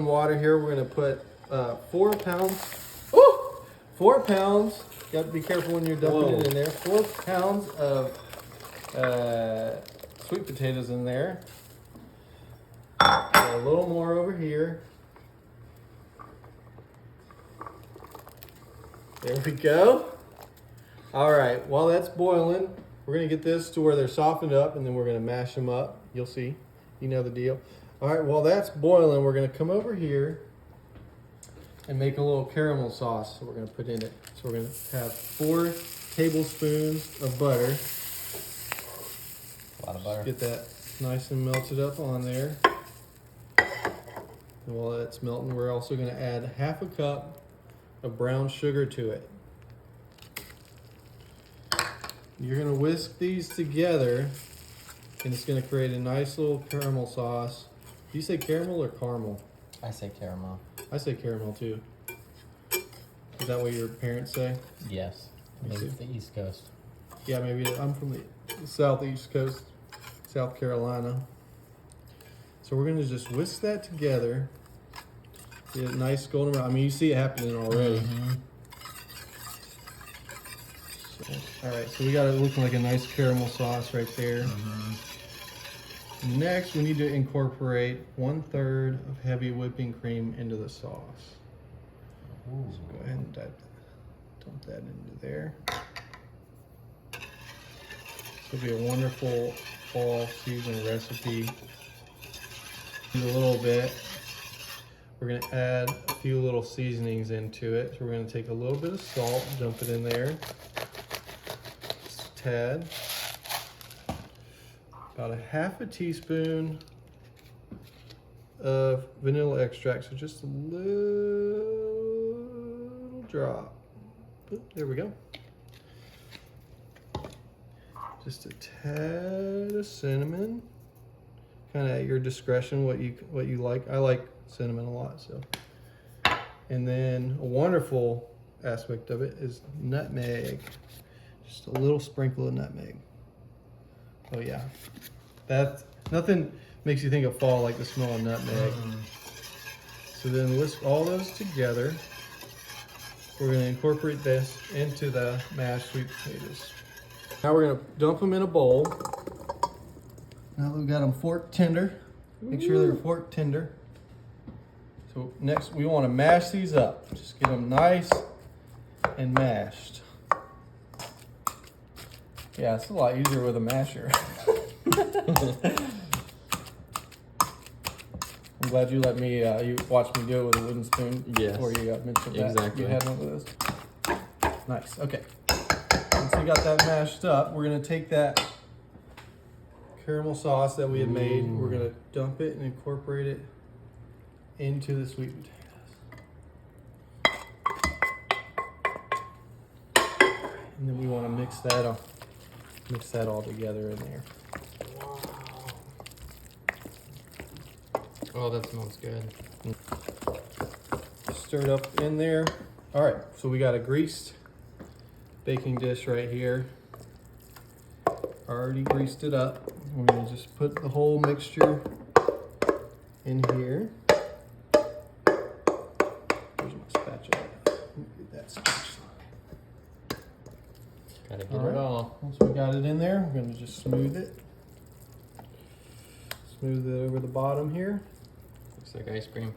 water here. We're gonna put 4 pounds. Ooh, 4 pounds. You have to be careful when you're dumping it in there. 4 pounds of sweet potatoes in there. A little more over here. There we go. All right, while that's boiling, we're gonna get this to where they're softened up, and then we're gonna mash them up. You'll see, you know the deal. All right, while that's boiling, we're gonna come over here and make a little caramel sauce that we're gonna put in it. So we're gonna have 4 tablespoons of butter. A lot of butter. Get that nice and melted up on there. And while that's melting, we're also gonna add 1/2 cup of brown sugar to it. You're gonna whisk these together, and it's gonna create a nice little caramel sauce. Do you say caramel or caramel? I say caramel. I say caramel too. Is that what your parents say? Yes. Maybe it's the East Coast. Yeah, maybe. I'm from the southeast coast, South Carolina. So we're gonna just whisk that together. Get it nice golden brown. I mean, you see it happening already. So, all right, so we got it looking like a nice caramel sauce right there. Next, we need to incorporate 1/3 of heavy whipping cream into the sauce. Ooh. So go ahead and dump that into there. This will be a wonderful fall season recipe. In a little bit, we're going to add a few little seasonings into it. So we're going to take a little bit of salt, dump it in there. Just a tad. About 1/2 teaspoon of vanilla extract, so just a little drop. Oop, there we go. Just a tad of cinnamon, kind of at your discretion, what you like. I like cinnamon a lot, so. And then a wonderful aspect of it is nutmeg, just a little sprinkle of nutmeg. Oh yeah, that nothing makes you think of fall like the smell of nutmeg. So then whisk all those together. We're going to incorporate this into the mashed sweet potatoes. Now we're going to dump them in a bowl. Now that we've got them fork tender, make sure they're fork tender. So next we want to mash these up. Just get them nice and mashed. Yeah, it's a lot easier with a masher. I'm glad you let me, you watched me do it with a wooden spoon. Yes. Before you mentioned that. Exactly. You had one of those. Nice, okay. Once we got that mashed up, we're gonna take that caramel sauce that we had made, we're gonna dump it and incorporate it into the sweet potatoes. And then we wanna mix that all together in there. Oh, that smells good. Stir it up in there. All right, so we got a greased baking dish right here. Already greased it up. We're gonna just put the whole mixture in here. There's my spatula. Get that spatula. Gotta get it all. Once we got it in there, we're gonna just smooth it. Smooth it over the bottom here. Looks like ice cream.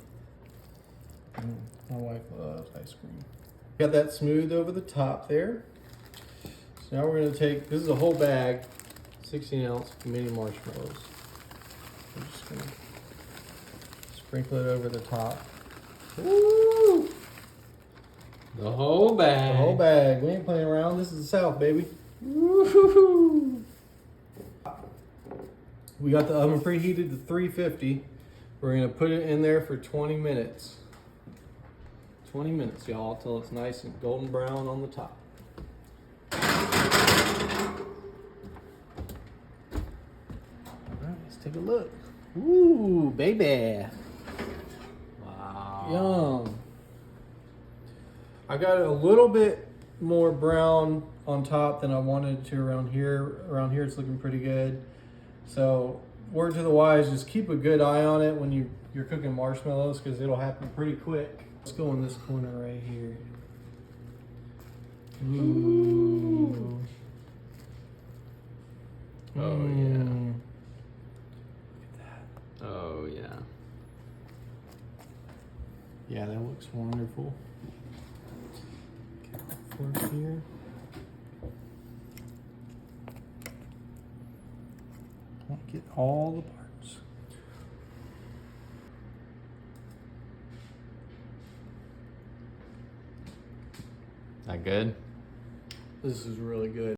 My wife loves ice cream. Got that smooth over the top there. So now we're gonna take, this is a whole bag, 16-ounce mini marshmallows. I'm just gonna sprinkle it over the top. Woo! The whole bag. The whole bag. We ain't playing around. This is the South, baby. Woo-hoo-hoo. We got the oven preheated to 350. We're gonna put it in there for 20 minutes. 20 minutes, y'all, till it's nice and golden brown on the top. All right, let's take a look. Ooh, baby. Wow. Yum. I got it a little bit more brown on top than I wanted to around here. Around here it's looking pretty good. So word to the wise, just keep a good eye on it when you're cooking marshmallows, because it'll happen pretty quick. Let's go in this corner right here. Ooh. Oh, yeah. Mm. Oh, yeah. Yeah, that looks wonderful. Fork here. Get all the parts. That good? This is really good.